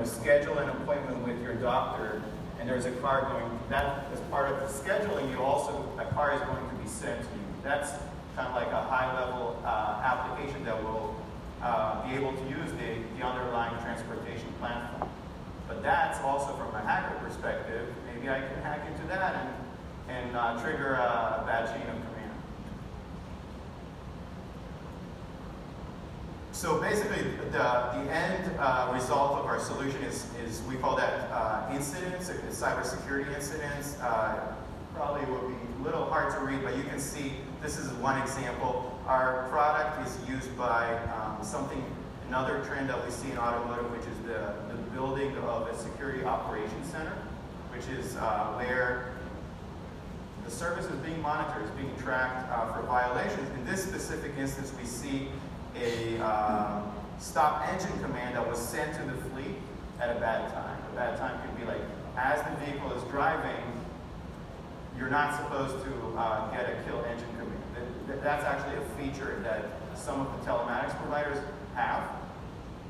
schedule an appointment with your doctor, and there's a car going, that as part of the scheduling, a car is going to be sent to you. That's kind of like a high-level application that will be able to use the underlying transportation platform. But that's also from a hacker perspective. Maybe I can hack into that and trigger a bad chain of command. So basically, the end result of our solution is we call that incidents, cybersecurity incidents. Probably will be a little hard to read, but you can see this is one example. Our product is used by another trend that we see in automotive, which is the building of a security operations center, which is where the service is being monitored, is being tracked for violations. In this specific instance, we see a stop engine command that was sent to the fleet at a bad time. A bad time could be like, as the vehicle is driving, you're not supposed to get a kill engine command. That's actually a feature that some of the telematics providers have,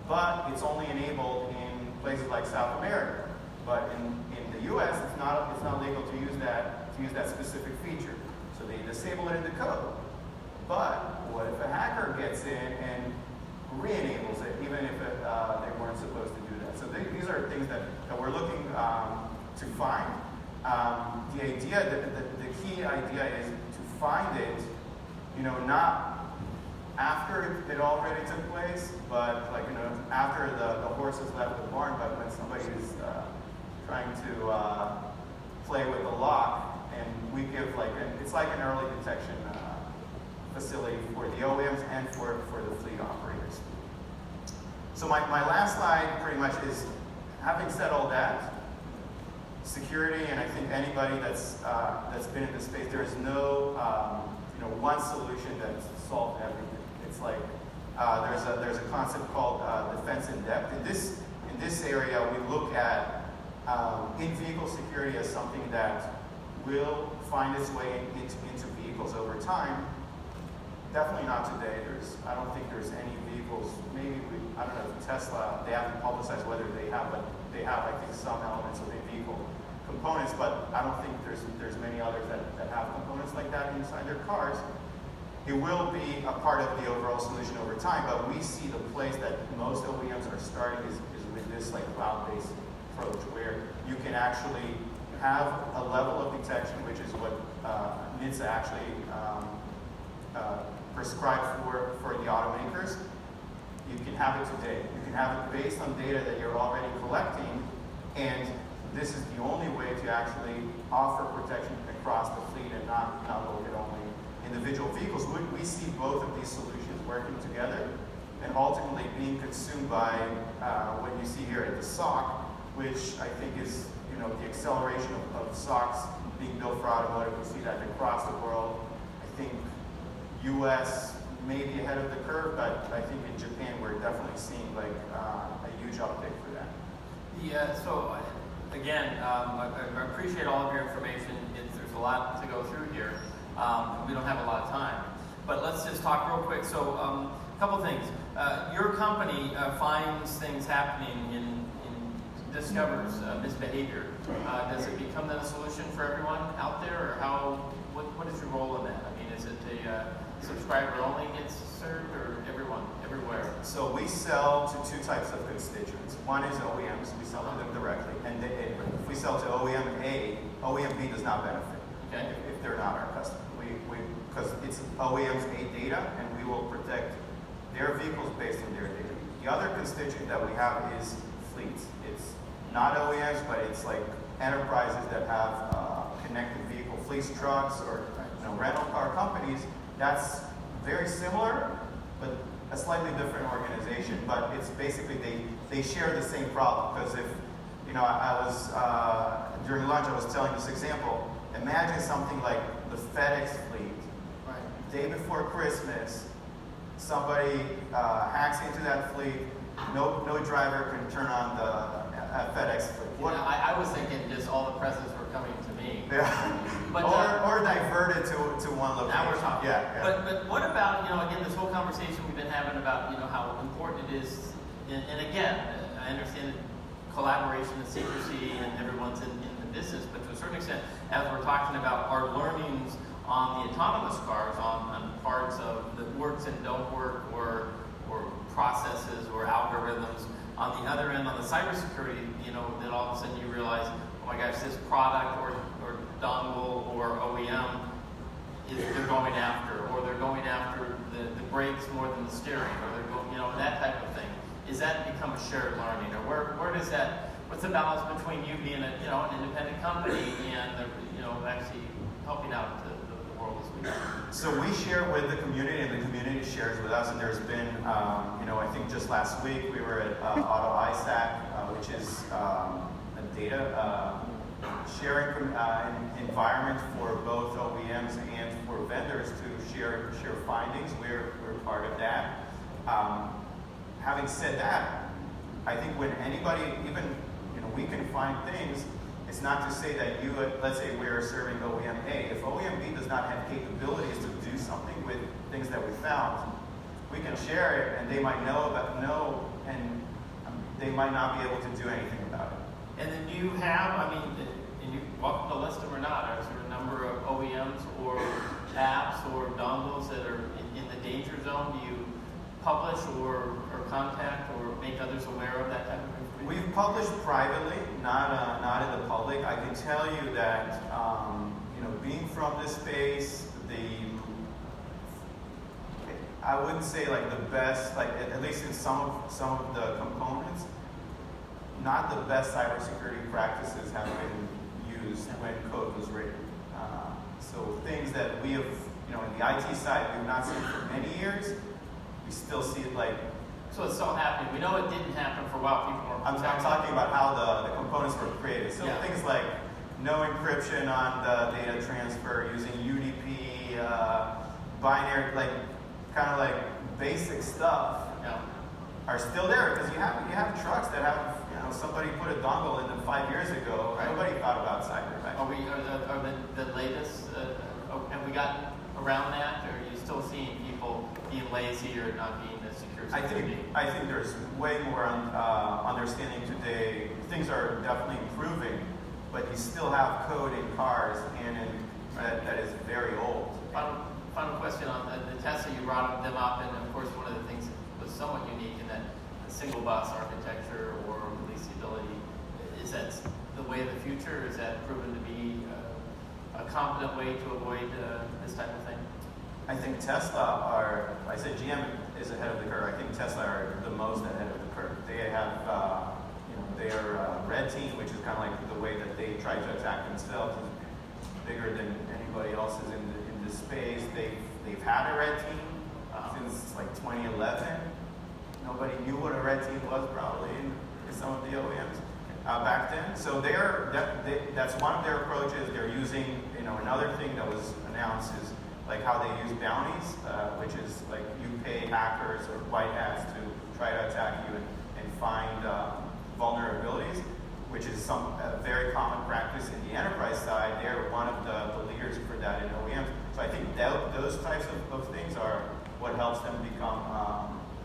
but it's only enabled in places like South America. But in the US, it's not legal to use that specific feature. So they disable it in the code. But what if a hacker gets in and re-enables it, even if they weren't supposed to do that? So these are things that we're looking to find. The idea, the key idea is to find it, not after it already took place, but after the horse has left the barn, but when somebody is trying to play with the lock, and we give it's like an early detection facility for the OEMs and for the fleet operators. So my last slide pretty much is, having said all that, security, and I think anybody that's been in this space, there is no one solution that solves everything. It's like there's a concept called defense in depth. In this area, we look at in-vehicle security as something that will find its way into vehicles over time. Definitely not today. I don't think there's any vehicles. Maybe I don't know if Tesla, they haven't publicized whether they have, but they have I think some elements of in-vehicle components. But I don't think there's many others that have components like that inside their cars. It will be a part of the overall solution over time. But we see the place that most OEMs are starting is with this cloud-based approach, where you can actually have a level of detection, which is what NHTSA actually prescribed for the automakers. You can have it today. You can have it based on data that you're already collecting, and this is the only way to actually offer protection across the fleet and not look at only individual vehicles. We see both of these solutions working together and ultimately being consumed by what you see here at the SOC, which I think is the acceleration of SOCs being built for automotive. We see that across the world. I think US may be ahead of the curve, but I think in Japan we're definitely seeing a huge uptick for that. Yeah, so again, I appreciate all of your information. There's a lot to go through here. We don't have a lot of time, but let's just talk real quick. So a couple things. Your company finds things happening discovers misbehavior. Does it become then a solution for everyone out there, or what is your role in that? I mean, is it a subscriber only gets served, or everywhere? So we sell to two types of constituents. One is OEMs. We sell to them directly, and if we sell to OEM A, OEM B does not benefit. Okay. If they're not our customer, because it's OEM's A data, and we will protect their vehicles based on their data. The other constituent that we have is fleets. It's not OEMs, but it's like enterprises that have connected vehicle fleets, trucks, or rental car companies. That's very similar, but a slightly different organization. But it's basically they share the same problem. Because if I was during lunch, I was telling this example. Imagine something like the FedEx fleet. Right. Day before Christmas, somebody hacks into that fleet. No driver can turn on the FedEx fleet. I was thinking just all the presents were coming to me. Yeah. But, or diverted to one location. Now we're talking. Yeah. But what about again, this whole conversation we've been having about how important it is, and again, I understand that collaboration and secrecy, and everyone's in the business. But to a certain extent, as we're talking about our learnings on the autonomous cars, on parts of that works and don't work, or processes or algorithms. On the other end, on the cybersecurity, that all of a sudden you realize, oh my gosh, this product or dongle or OEM they're going after, or they're going after the brakes more than the steering, or they're going, that type of thing. Is that become a shared learning, or where does that? What's the balance between you being an independent company and actually helping out the world as we go? So we share with the community, and the community shares with us. And there's been, I think just last week we were at Auto ISAC, which is a data sharing environment for both OEMs and for vendors to share findings. We're part of that. Having said that, I think when anybody, even we can find things, it's not to say that let's say we're serving OEM A. If OEM B does not have capabilities to do something with things that we found, we can share it, and they might and they might not be able to do anything about it. And then you have, and you welcome to list them or not, is there a number of OEMs or apps or dongles that are in the danger zone? Do you publish or contact or make others aware of that type of information? We've published privately, not in the public. I can tell you that, being from this space, I wouldn't say like the best, like at least in some of the components, not the best cybersecurity practices have been used when code was written. So things that we have, in the IT side, we've not seen for many years, we still see it like. So it's still happening. We know it didn't happen for a while. People were. I'm talking about how the components were created. So things like no encryption on the data transfer using UDP, binary, kind of basic stuff, are still there because you have trucks that have somebody put a dongle in them 5 years ago. Right. Nobody thought about cyber back then. Are the latest? Have we gotten around that, or are you still seeing people being lazy or not being as secure? I think there's way more understanding today. Things are definitely improving, but you still have code in cars that is very old. Final question on the Tesla. You brought them up, and of course, one of the things that was somewhat unique in that the single bus architecture, or at least the ability, is that the way of the future? Is that proven to be a competent way to avoid this type of thing? I think I said GM is ahead of the curve. I think Tesla are the most ahead of the curve. They have, their red team, which is kind of like the way that they try to attack themselves, is bigger than anybody else's in the space. They've had a red team since 2011. Nobody knew what a red team was probably in some of the OEMs back then. So that's one of their approaches. They're using, another thing that was announced is how they use bounties, which is you pay hackers or white hats to try to attack you and find vulnerabilities, which is a very common practice in the enterprise side. They're one of the leaders for that in OEMs. So I think those types of things are what helps them become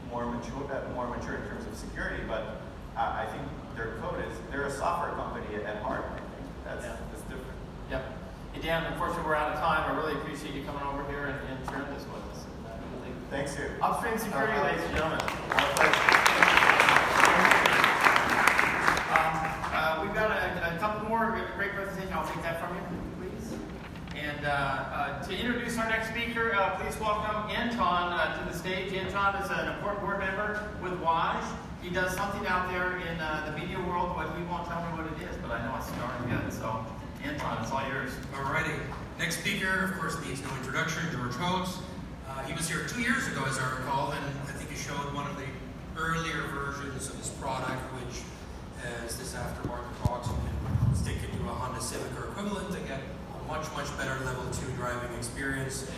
more mature in terms of security. But I think their code they're a software company at heart. I think that's different. Yep. Hey Dan, unfortunately we're out of time. I really appreciate you coming over here and sharing this with us. Thanks, you. Upstream security, ladies and gentlemen. We've got a couple more great presentations. I'll take that from you, please. And to introduce our next speaker, please welcome Anton to the stage. Anton is an important board member with WAJ. He does something out there in the media world, but he won't tell me what it is, but I know it's darn good. So, Anton, it's all yours. Alrighty. Next speaker, of course, needs no introduction, George Hotz. He was here 2 years ago, as I recall, and I think he showed one of the earlier versions of his product, which is this aftermarket box. You can stick it to a Honda Civic or equivalent to get a much, much better level 2 driving experience.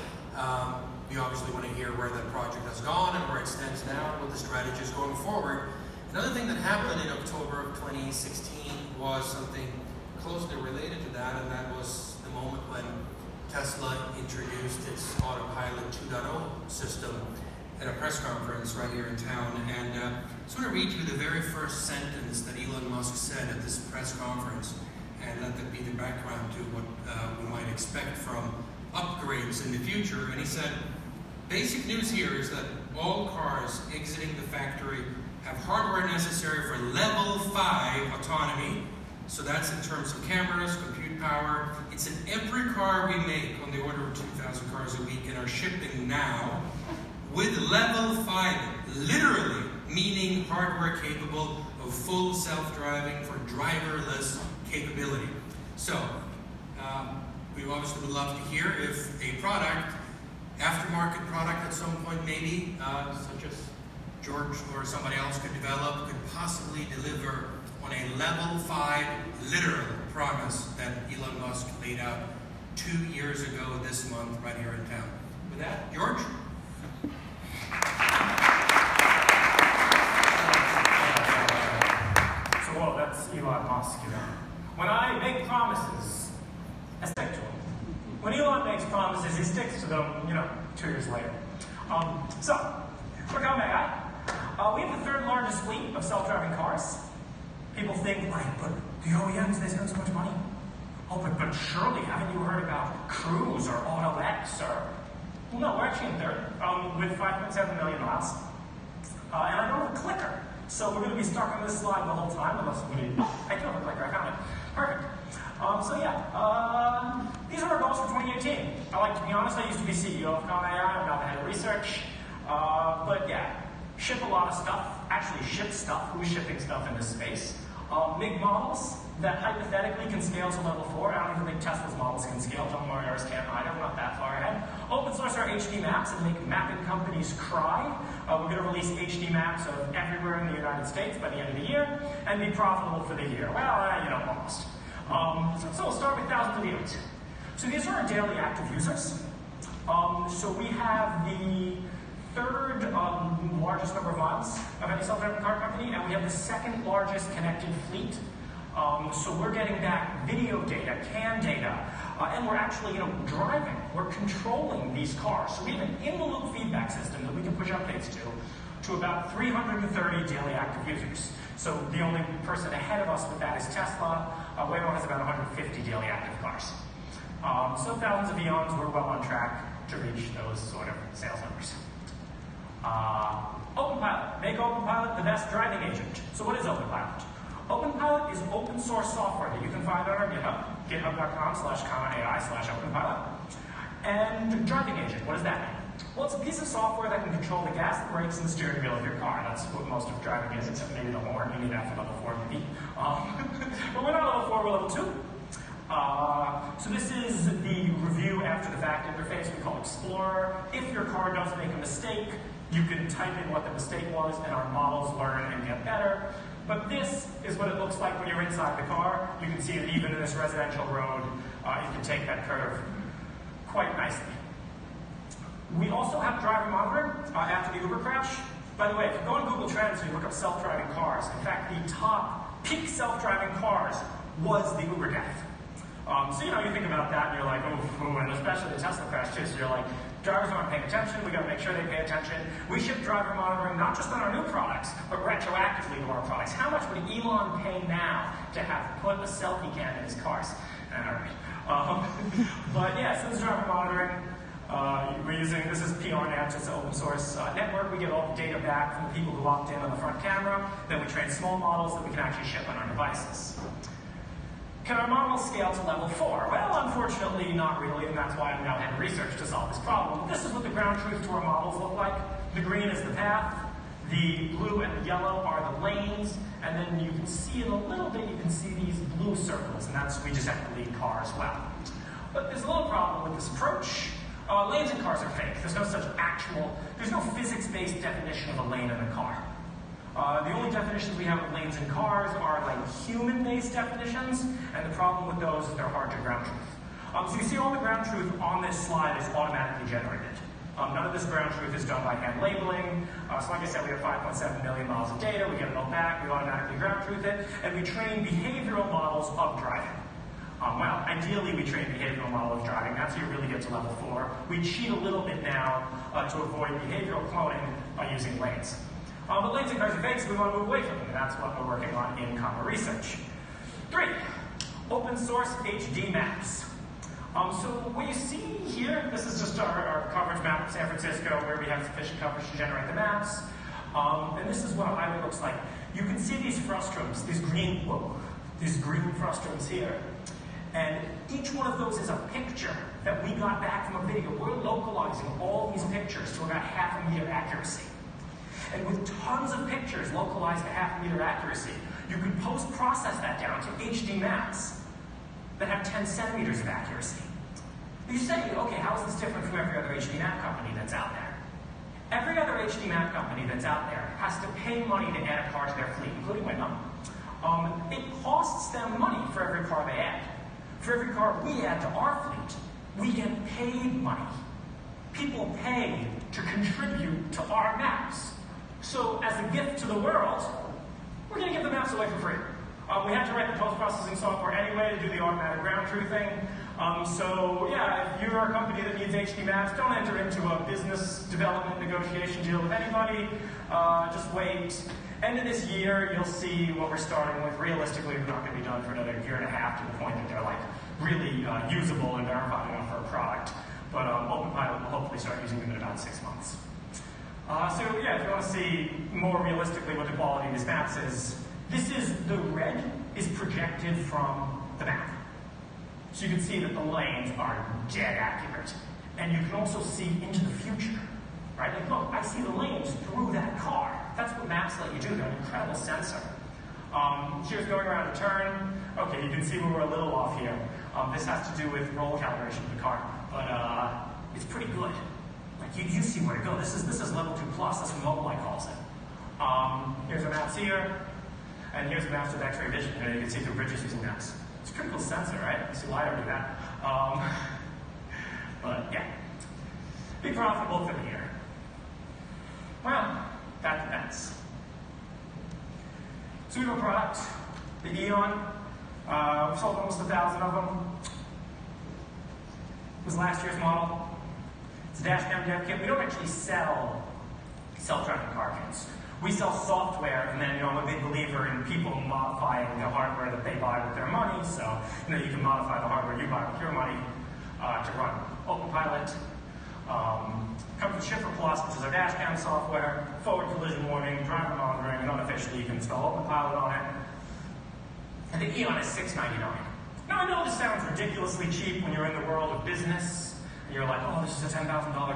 We obviously want to hear where that project has gone and where it stands now, what the strategy is going forward. Another thing that happened in October of 2016 was something closely related to that, and that was the moment when Tesla introduced its Autopilot 2.0 system at a press conference right here in town. And I just want to read you the very first sentence that Elon Musk said said at this press conference, and let that be the background to what we might expect from upgrades in the future. And he said, basic news here is that all cars exiting the factory have hardware necessary for level 5 autonomy. So that's in terms of cameras, compute power. It's in every car we make, on the order of 2,000 cars a week, and are shipping now, with level 5, literally meaning hardware capable of full self-driving for driverless capability. So, we obviously would love to hear if a product, aftermarket product at some point maybe, such as George or somebody else could develop, could possibly deliver on a level 5 literal promise that Elon Musk laid out 2 years ago this month right here in town. With that, George? So, well, that's Elon Musk, you know. When I make promises, I stick to them. When Elon makes promises, he sticks to them, 2 years later. So, for comma.ai, we have the 3rd largest fleet of self-driving cars. People think, but the OEMs, they spend so much money. Oh, but surely, haven't you heard about Cruise or AutoX or... Well, no, we're actually in 3rd, with 5.7 million miles. And I don't have a clicker, so we're going to be stuck on this slide the whole time, unless somebody... I do have a clicker, I found it. Perfect. These are our goals for 2018. I like to be honest, I used to be CEO of comma.ai, I'm now the head of research. But yeah, ship a lot of stuff, actually ship stuff, who's shipping stuff in this space. MIG models that hypothetically can scale to level 4. I don't even think Tesla's models can scale, don't worry, ours can't either, we're not that far ahead. Open source our HD maps and make mapping companies cry. We're going to release HD maps of everywhere in the United States by the end of the year, and be profitable for the year. Well, almost. So we'll start with thousands of EONs. So these are our daily active users. So we have the 3rd largest number of miles of any self-driving car company, and we have the 2nd largest connected fleet. So we're getting back video data, CAN data, and we're actually, driving. We're controlling these cars. So we have an in-the-loop feedback system that we can push updates to about 330 daily active users. So the only person ahead of us with that is Tesla. Waymo has about 150 daily active cars. So thousands of EONs, we're well on track to reach those sort of sales numbers. OpenPilot. Make OpenPilot the best driving agent. So what is OpenPilot? OpenPilot is open source software that you can find on our GitHub, github.com/comma.ai/OpenPilot. And driving agent, what does that mean? Well, it's a piece of software that can control the gas, the brakes, and the steering wheel of your car. That's what most of driving is, except maybe the horn. You need that for level 4 maybe. But we're not level 4, we're level 2. So this is the review after the fact interface we call Explorer. If your car does make a mistake, you can type in what the mistake was, and our models learn and get better. But this is what it looks like when you're inside the car. You can see that even in this residential road, you can take that curve quite nicely. We also have driver monitoring after the Uber crash. By the way, if you go on Google Trends and you look up self-driving cars, in fact, the top peak self-driving cars was the Uber death. So, you think about that and you're like, ooh, and especially the Tesla crash too, so you're like, drivers aren't paying attention, we gotta make sure they pay attention. We ship driver monitoring not just on our new products, but retroactively to our products. How much would Elon pay now to have put a selfie cam in his cars? Alright. But yeah, so this is driver monitoring. We're using, this is PRNet, it's an open source network. We get all the data back from the people who opt in on the front camera. Then we train small models that we can actually ship on our devices. Can our models scale to level 4? Well, unfortunately, not really, and that's why I'm now head of research to solve this problem. This is what the ground truth to our models look like. The green is the path, the blue and the yellow are the lanes, and then you can see in a little bit, you can see these blue circles, and that's, we just have to lead cars well. But there's a little problem with this approach. Lanes in cars are fake. There's no such there's no physics-based definition of a lane in a car. The only definitions we have of lanes in cars are like human-based definitions, and the problem with those is they're hard to ground truth. So you see all the ground truth on this slide is automatically generated. None of this ground truth is done by hand labeling. So like I said, we have 5.7 million miles of data, we get it all back, we automatically ground truth it, and we train behavioral models of driving. Well, ideally we train behavioral model of driving, that's how you really get to level 4. We cheat a little bit now to avoid behavioral cloning by using lanes. But lanes and cars are fake, so we want to move away from them, and that's what we're working on in comma research. 3, open source HD maps. So what you see here, this is just our coverage map of San Francisco where we have sufficient coverage to generate the maps. And this is what a highway looks like. You can see these frustrums, these green frustrums here. And each one of those is a picture that we got back from a video. We're localizing all these pictures to about 1/2 meter accuracy. And with tons of pictures localized to 1/2 meter accuracy, you can post-process that down to HD maps that have 10 centimeters of accuracy. You say, okay, how is this different from every other HD map company that's out there? Every other HD map company that's out there has to pay money to add a car to their fleet, including Wyndham. It costs them money for every car they add. For every car we add to our fleet, we get paid money. People pay to contribute to our maps. So as a gift to the world, we're going to give the maps away for free. We had to write the post-processing software anyway to do the automatic ground truthing. So yeah, if you're a company that needs HD maps, don't enter into a business development negotiation deal with anybody. Just wait. End of this year, you'll see what we're starting with. Realistically, we're not going to be done for another 1.5 years to the point that they're like really usable and verified enough for a product. But openpilot will hopefully start using them in about 6 months. So yeah, if you want to see more realistically what the quality of these maps is, the red is projected from the map. So you can see that the lanes are dead accurate. And you can also see into the future. Right? Like, look, I see the lanes through that car. That's what maps let you do. They're an incredible sensor. Here's going around a turn. Okay, you can see we're a little off here. This has to do with roll calibration of the car. But it's pretty good. Like, you see where to go. This is level 2+. That's what Mobileye calls it. Here's our maps here. And here's the maps with X-ray vision. You can see through bridges using maps. It's a pretty cool sensor, right? You see LiDAR do that. But yeah, be profitable from here. Well, that depends. So we have a product, the EON. We've sold almost 1,000 of them. It was last year's model. It's a dash cam dev kit. We don't actually sell self-driving car kits. We sell software, and then I'm a big believer in people modifying the hardware that they buy with their money. So you can modify the hardware you buy with your money to run openpilot. Comes with Shifter Plus, which is our dash cam software, forward collision warning, driver monitoring, and unofficially you can install openpilot on it. And the EON is $699. Now I know this sounds ridiculously cheap when you're in the world of business. You're like, oh, this is a $10,000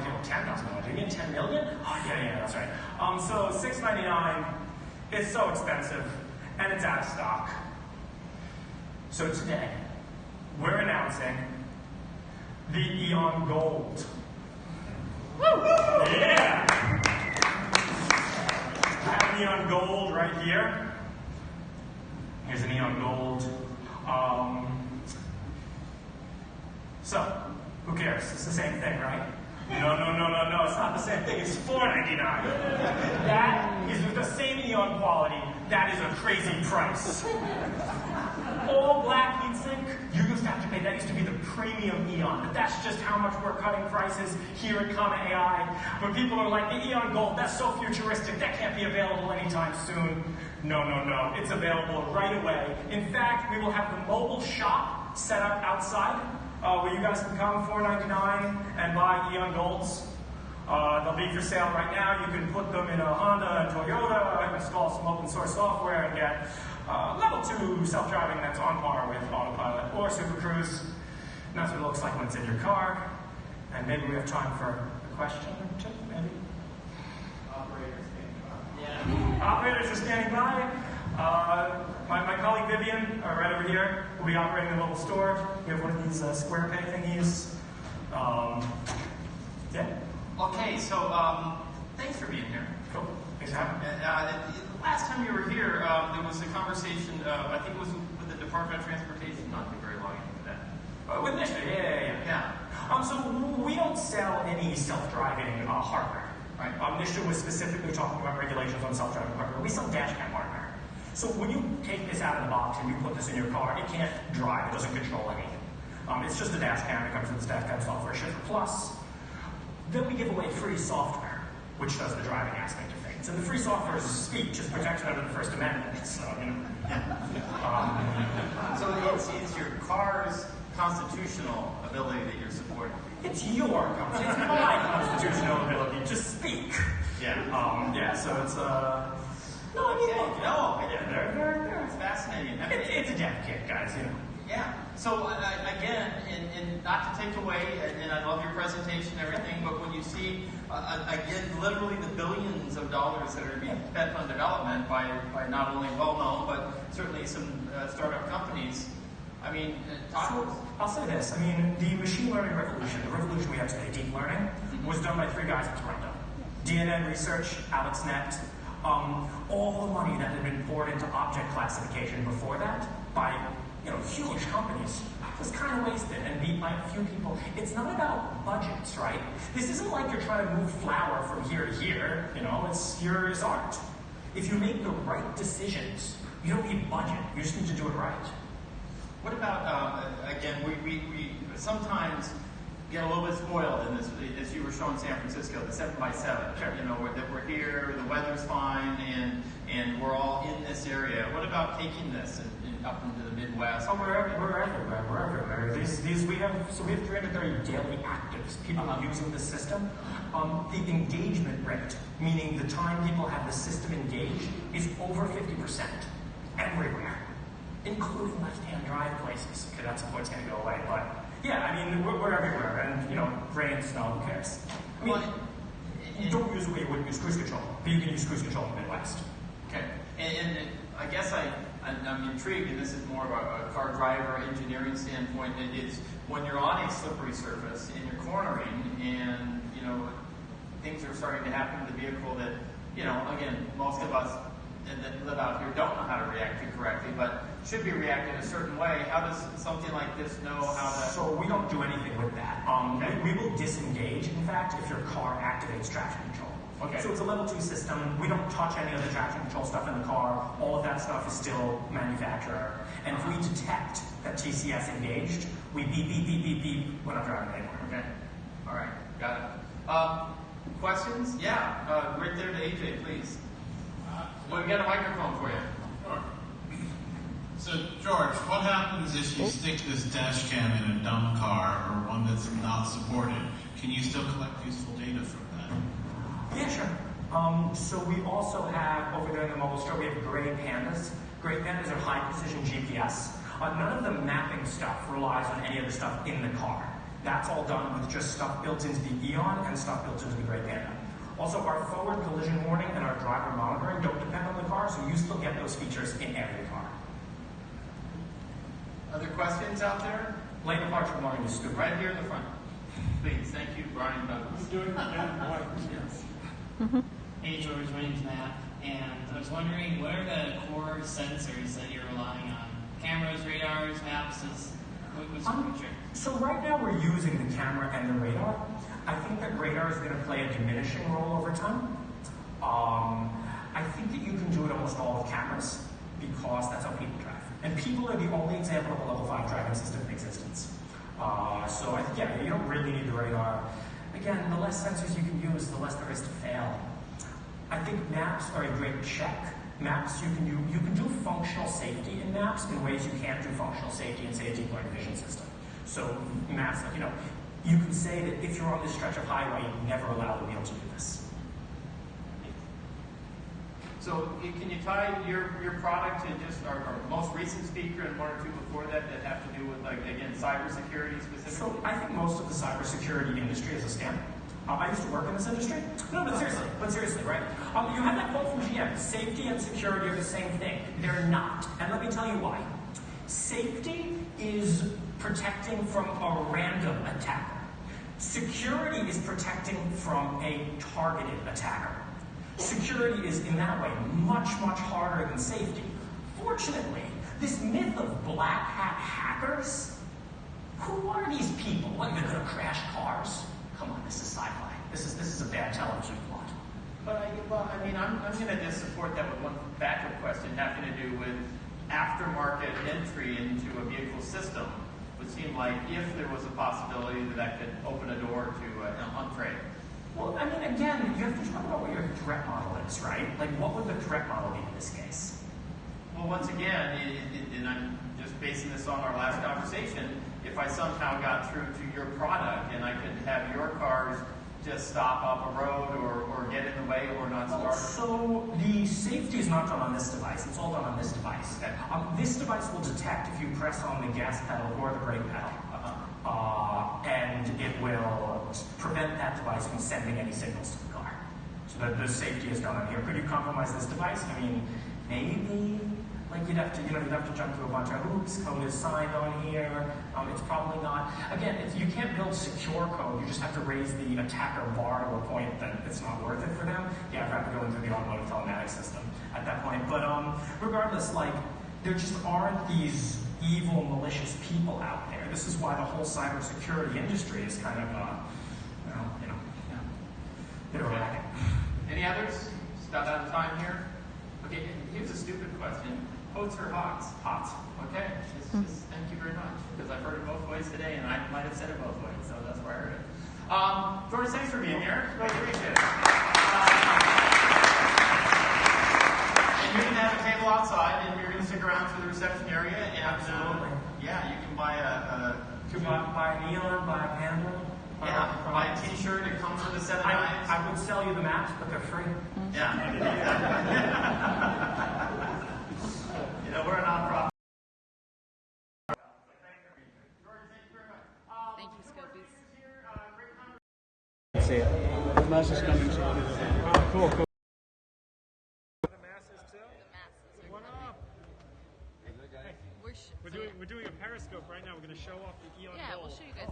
deal. $10,000? Do you mean $10 million? Oh, yeah, that's right. So $699 is so expensive, and it's out of stock. So today, we're announcing the EON Gold. Woo! Yeah! I have an EON Gold right here. Here's an EON Gold. So, who cares? It's the same thing, right? No, it's not the same thing. It's $499. That is with the same EON quality. That is a crazy price. All black heatsink, you used to have to pay. That used to be the premium EON. But that's just how much we're cutting prices here at comma.ai. But people are like, the EON Gold, that's so futuristic. That can't be available anytime soon. No. It's available right away. In fact, we will have the mobile shop set up outside where you guys can come $499 and buy EON Golds. They'll be for sale right now. You can put them in a Honda and Toyota, install some open source software, and get level 2 self-driving that's on par with autopilot or Super Cruise. And that's what it looks like when it's in your car. And maybe we have time for a question or two, maybe? Operators standing by. Yeah. Operators are standing by. My colleague Vivian, right over here, will be operating the mobile store. We have one of these square pay thingies. Yeah. Okay, so thanks for being here. Cool. Thanks for having me. Last time you were here, there was a conversation, I think it was with the Department of Transportation, not too very long into that. With Nisha, yeah. So we don't sell any self-driving hardware. Right? Nisha was specifically talking about regulations on self-driving hardware. We sell dash cam hardware. So when you take this out of the box and you put this in your car, it can't drive. It doesn't control anything. It's just a dash cam. It comes with this dash cam software, Shifter Plus. Then we give away free software, which does the driving aspect of things. states. And the free software's speech is protected under the First Amendment. So, So it's your car's constitutional ability that you're supporting. it's your constitution. It's my constitutional ability to speak. Yeah. So it's no, I mean, look, they're It's fascinating. I mean, it's a death kit, guys. Yeah. So again, and not to take away, and I love your presentation and everything, but when you see, again, literally the billions of dollars that are being spent on development by not only well-known, but certainly some startup companies, I mean, I'll say this. I mean, the machine learning revolution, the revolution we have today, deep learning, was done by 3 guys in Toronto. DNN Research, AlexNet, all the money that had been poured into object classification before that by huge companies was kind of wasted and beat by a few people. It's not about budgets, right? This isn't like you're trying to move flour from here to here. It's art. If you make the right decisions, you don't need budget. You just need to do it right. What about, again, we sometimes get a little bit spoiled in this, as you were showing San Francisco, the 7x7. Sure. That we're here, the weather's fine, and we're all in this area. What about taking this and up into the Midwest? Oh, we're everywhere. We have 330 daily actives, people using the system. The engagement rate, meaning the time people have the system engaged, is over 50% everywhere, including left-hand drive places. Okay, that's what's going to go away, but yeah, I mean, we're everywhere, and rain, snow, who cares? I mean, you don't use it where you wouldn't use cruise control, but you can use cruise control in the Midwest. Okay, and I guess I'm intrigued, and this is more of a car driver engineering standpoint. It is when you're on a slippery surface and you're cornering, and things are starting to happen to the vehicle that again, most of us that live out here don't know how to react to correctly, but should be reacted a certain way. How does something like this know how to? So we don't do anything with that. We will disengage, in fact, if your car activates traction control. Okay. So it's a level 2 system. We don't touch any of the traction control stuff in the car. All of that stuff is still manufacturer. And if we detect that TCS engaged, we beep, beep, beep, beep, beep when I'm driving anywhere. Okay. All right. Got it. Questions? Yeah. Right there to AJ, please. Well, we got a microphone for you. Sure. So, George, what happens if you stick this dash cam in a dumb car or one that's not supported? Can you still collect useful data from that? Yeah, sure. So we also have, over there in the mobile store, we have gray pandas. Gray pandas are high precision GPS. None of the mapping stuff relies on any of the stuff in the car. That's all done with just stuff built into the EON and stuff built into the gray panda. Also, our forward collision warning and our driver monitoring don't depend on the car, so you still get those features in every car. Other questions out there? Lane departure warning is stupid. Right here in the front. Please. Thank you, Brian Douglas. Doing yes. Hey George, my name's Matt, and I was wondering what are the core sensors that you're relying on? Cameras, radars, maps, what's the picture? So right now we're using the camera and the radar. I think that radar is going to play a diminishing role over time. I think that you can do it almost all with cameras because that's how people drive. And people are the only example of a level 5 driving system in existence. So I think, yeah, you don't really need the radar. Again, the less sensors you can use, the less there is to fail. I think maps are a great check. Maps, you can do functional safety in maps in ways you can't do functional safety in, say, a deep learning vision system. So maps, you can say that if you're on this stretch of highway, you never allow the wheel to do this. So can you tie your product to just our most recent speaker and one or two before that have to do with, like, again, cybersecurity specifically? So I think most of the cybersecurity industry is a scam. I used to work in this industry. No, but seriously, right? You have that quote from GM, safety and security are the same thing. They're not. And let me tell you why. Safety is protecting from a random attacker. Security is protecting from a targeted attacker. Security is, in that way, much, much harder than safety. Fortunately, this myth of black hat hackers, who are these people? What, they're going to crash cars? Come on, this is sci-fi. This is a bad television plot. But I'm going to just support that with one backup question having to do with aftermarket entry into a vehicle system. It would seem like if there was a possibility that could open a door to an entree. Well, I mean, again, you have to talk about what your threat model is, right? Like, what would the threat model be in this case? Well, once again, and I'm just basing this on our last conversation, if I somehow got through to your product and I could have your cars just stop up a road or get in the way or not start. So the safety is not done on this device. It's all done on this device. Okay. This device will detect if you press on the gas pedal or the brake pedal. And it will prevent that device from sending any signals to the car. So that the safety is done on here. Could you compromise this device? I mean, maybe. Like you'd have to jump through a bunch of hoops. Code is signed on here. It's probably not. Again, you can't build secure code. You just have to raise the attacker bar to a point that it's not worth it for them. You have to go into the automotive telematics system at that point. But regardless, like there just aren't these evil, malicious people out there. This is why the whole cybersecurity industry is kind of, bit of a racket. Any others? Start out of time here. Okay, here's a stupid question. Hotz or Hotz? Hotz. Okay, just thank you very much, because I've heard it both ways today, and I might have said it both ways, so that's where I heard it. George, thanks for being here. Really appreciate it. And you're going to have a table outside, and you're going to stick around for the reception area, and Absolutely. Yeah, you can buy Buy an EON, buy a Panda. buy a T-shirt. It comes with a set of knives. I would sell you the maps, but they're free. Yeah. We're a nonprofit. Thank you, Scopies. See it. The mass is coming soon. Oh, cool. The masses are coming. We're doing a Periscope right now. We're going to show off the EON Yeah, Gold. we'll show you guys.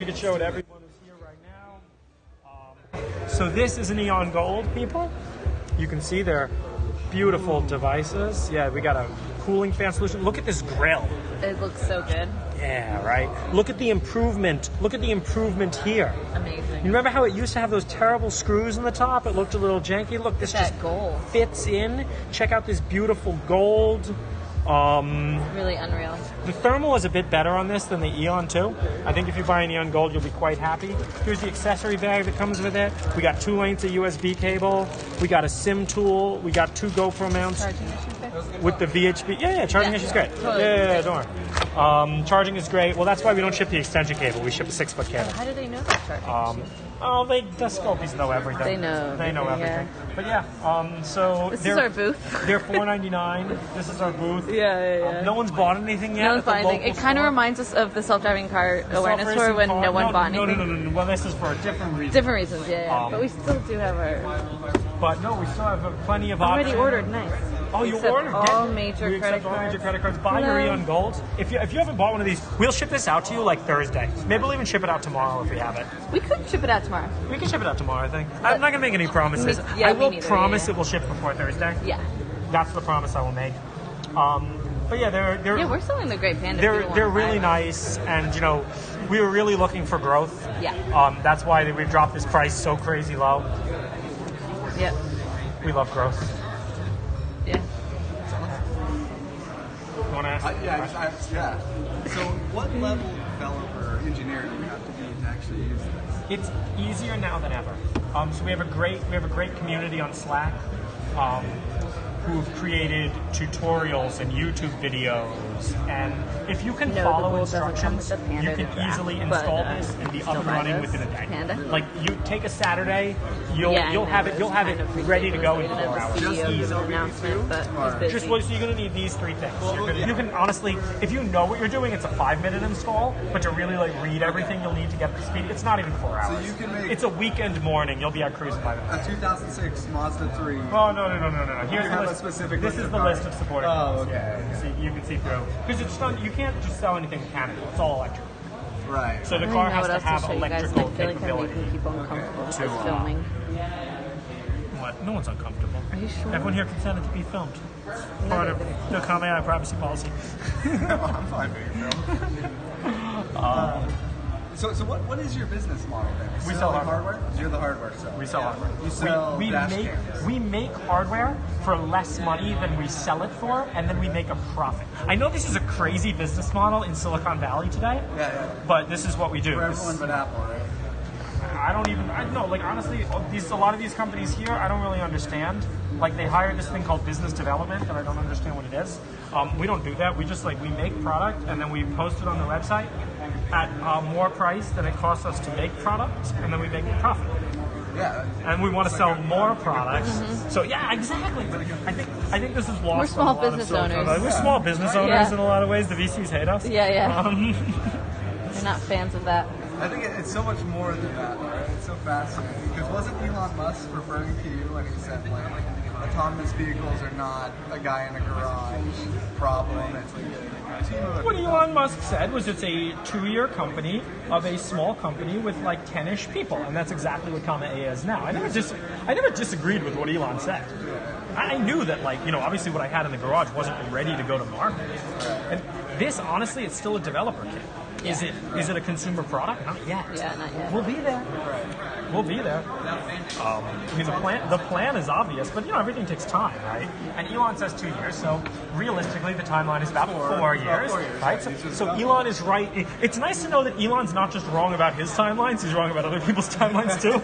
We can show it. Everyone is here right now. So this is an EON Gold, people. You can see they're beautiful devices. Yeah, we got a cooling fan solution. Look at this grill. It looks so good. Yeah, right. Look at the improvement. Look at the improvement here. Amazing. You remember how it used to have those terrible screws in the top? It looked a little janky. Look, this That just gold. fits in. Check out this beautiful gold. Really unreal. The thermal is a bit better on this than the EON too. I think if you buy an EON Gold, you'll be quite happy. Here's the accessory bag that comes with it. We got 2 lengths of USB cable. We got a SIM tool. We got 2 GoPro mounts. Charging issue fixed? With the VHB. Yeah, charging issue's great. Totally. Yeah, don't worry. Charging is great. Well, that's why we don't ship the extension cable. We ship a 6-foot cable. How do they know that charging issue? The Scopies know everything. They know They know everything, everything. But yeah, so This is our booth. They're $4.99. This is our booth. Yeah. No one's bought anything yet. No one's at the bought anything. local It kind of store. reminds us of the self-driving car awareness Self-racing tour when car- no one bought No. anything. Well, this is for a different reason. Different reasons, yeah. Um, But we still do have our But no, we still have plenty of already options. ordered. Nice. Oh, you Accept ordered? all Get- major we credit accept all cards. major credit cards. Buy your Hello. EON Gold. If you haven't bought one of these, we'll ship this out to you like Thursday. Maybe we'll even ship it out tomorrow if we have it. We could ship it out tomorrow. We can ship it out tomorrow, I think. I'm not gonna make any promises. Yeah, I me will neither, promise yeah. it will ship before Thursday. Yeah. That's the promise I will make. But yeah, they're Yeah, we're selling the Great Panda. if people they're wanna buy really one. nice, and we were really looking for growth. Yeah. That's why we've dropped this price so crazy low. Yep. We love growth. Yeah. You want to ask? Yeah. So, what level developer engineer do you have to be to actually use this? It's easier now than ever. So we have a great community on Slack who've created tutorials and YouTube videos, and if you can No, the follow Gold doesn't come instructions, with the Panda you can to draft, easily but, install this and be up still and buy running this within a day. Panda? Like you take a Saturday, you'll Yeah, I know. have it It's kind of ready to go in ridiculous. 4 I hours. didn't have the CEO give an Easily announcement, but he's busy. So you're going to need these 3 things. You can honestly, if you know what you're doing, it's a 5-minute install. But to really read everything you'll need to get up to speed, it's not even 4 hours. So you can make- It's a weekend morning. You'll be out cruising by then. A 2006 Mazda 3. Oh no! Here's You the have a list. specific This list is of the cars. list of supported Oh, cars. okay. Yeah, you can see through because it's done. You can't just sell anything mechanical. It's all electric. Right. So the I car don't know has what to else have to show you guys. electrical I feel like I'm capability. making people uncomfortable with to, this filming. What? No one's uncomfortable. Are you sure? Everyone here consented to be filmed. Part of the comma.ai privacy policy. I'm fine being filmed. So what is your business model then? You We sell hardware. You're the hardware seller. We sell hardware. You sell we dash make cams. we make hardware for less money than we sell it for, and then we make a profit. I know this is a crazy business model in Silicon Valley today, Yeah. but this is what we do. For everyone but Apple, right? I don't even, like honestly, a lot of these companies here, I don't really understand. Like they hire this thing called business development, and I don't understand what it is. We don't do that. We just we make product and then we post it on the website at more price than it costs us to make product, and then we make profit. Yeah. And we want to sell more products. So yeah, exactly. But I think this is lost. We're small on a lot of business Silicon owners. Valley. We're small business owners in a lot of ways. The VCs hate us. Yeah. They're not fans of that. I think it's so much more than that, right? It's so fascinating. Because wasn't Elon Musk referring to you when he said, autonomous vehicles are not a guy in a garage problem, it's a team of... What Elon Musk said was it's a 2-year company of a small company with 10-ish people, and that's exactly what comma.ai is now. I never disagreed with what Elon said. I knew that, obviously what I had in the garage wasn't ready to go to market. And this, honestly, it's still a developer kit. Is it a consumer product? Not yet. Yeah, not yet. We'll be there. We'll be there. The plan is obvious, but everything takes time, right? And Elon says 2 years, so realistically the timeline is about 4 years, right? So Elon is right. It's nice to know that Elon's not just wrong about his timelines; he's wrong about other people's timelines too.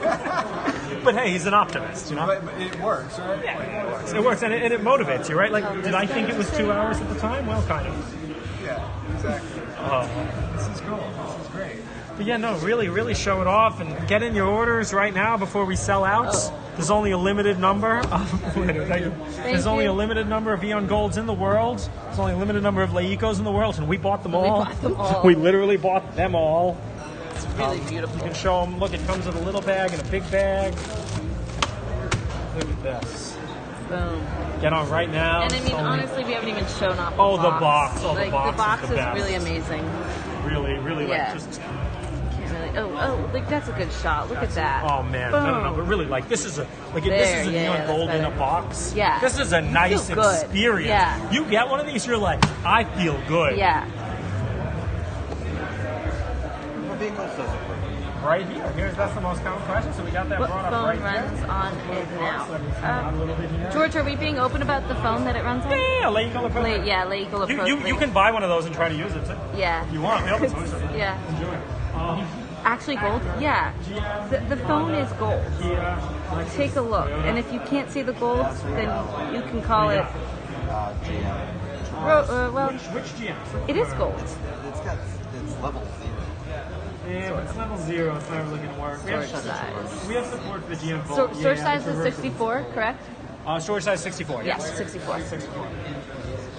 But hey, he's an optimist, But it works, right? Yeah, it works. It works, and it motivates you, right? Did I think it was 2 hours at the time? Well, kind of. Yeah, exactly. This is cool. This is great. But yeah, no, really show it off and get in your orders right now before we sell out. There's only a limited number. There's only a limited number of EON Golds in the world. There's only a limited number of Leicos in the world, and we bought them all. We literally bought them all. It's really beautiful. You can show them. Look, it comes with a little bag and a big bag. Look at this. Boom. Get on right now. And I mean, honestly, we haven't even shown off the box. The box is really amazing. Really, just... That's a good shot. Look at that. Oh man, no, but really, this is a this is an EON Gold in a box. Yeah, this is a nice experience. Yeah, you get one of these, you're like, I feel good. Yeah. What vehicles does it work? Right here. That's the most common question. So we got that brought up right here. What phone runs on it now? George, are we being open about the phone that it runs on? Yeah, Leaderboard Pro. Leaderboard Pro. You can buy one of those and try to use it too. Yeah. You want? Yeah. Enjoy it. Actually, gold? Yeah. The phone is gold. Take a look. And if you can't see the gold, then you can call it... Which GM? It is gold. It's level 0. Yeah, but it's level 0. It's never really going to work. We have support for the GM Gold. Storage size is 64, correct? Storage size 64, yes. Yes, 64.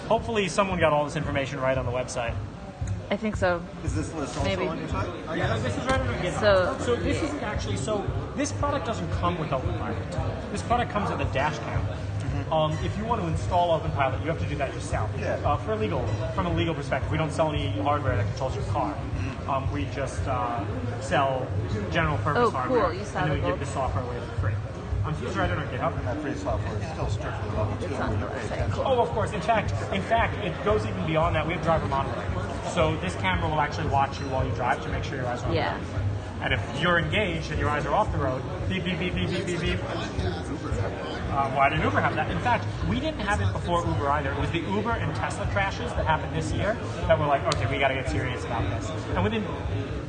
Hopefully someone got all this information right on the website. I think so. Is this list also on your site? Yeah, this is right under GitHub. So this isn't actually, this product doesn't come with openpilot. This product comes with a dash cam. If you want to install openpilot, you have to do that yourself. Yeah. From a legal perspective, we don't sell any hardware that controls your car. We just sell general purpose hardware. Cool. You saw and then we gold. give the software away for free. It's right under GitHub. And that free software is still strictly level 2. It's on the website. Cool. Oh, of course. In fact, it goes even beyond that. We have driver monitoring. So this camera will actually watch you while you drive to make sure your eyes are on the road. And if you're engaged and your eyes are off the road, beep, beep, beep, beep, beep, beep, beep. Why didn't Uber have that? In fact, we didn't have it before Uber either. It was the Uber and Tesla crashes that happened this year that were like, okay, we got to get serious about this. And within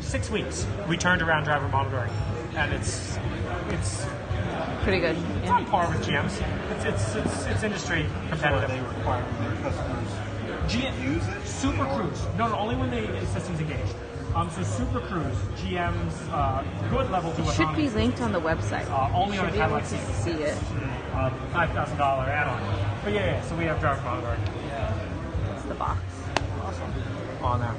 6 weeks, we turned around driver monitoring. And it's pretty good. It's on par with GMs. It's industry competitive. They require their customers use it? Super Cruise. No, only when the system's engaged. So Super Cruise, GM's good level 2 autonomy. Should be linked on the website. Only on a Cadillac to see it. $5,000 add-on. But yeah, so we have driver monitoring. That's the box. Awesome. On there.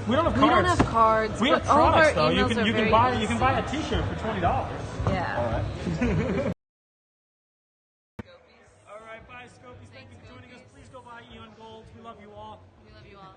We don't have cards. We don't have cards. We have but all of products our though. You emails can buy a T-shirt for $20. Yeah. All right. All right, bye, Scopies. Thank you for joining us. Please go buy EON Gold. We love you all. We love you all.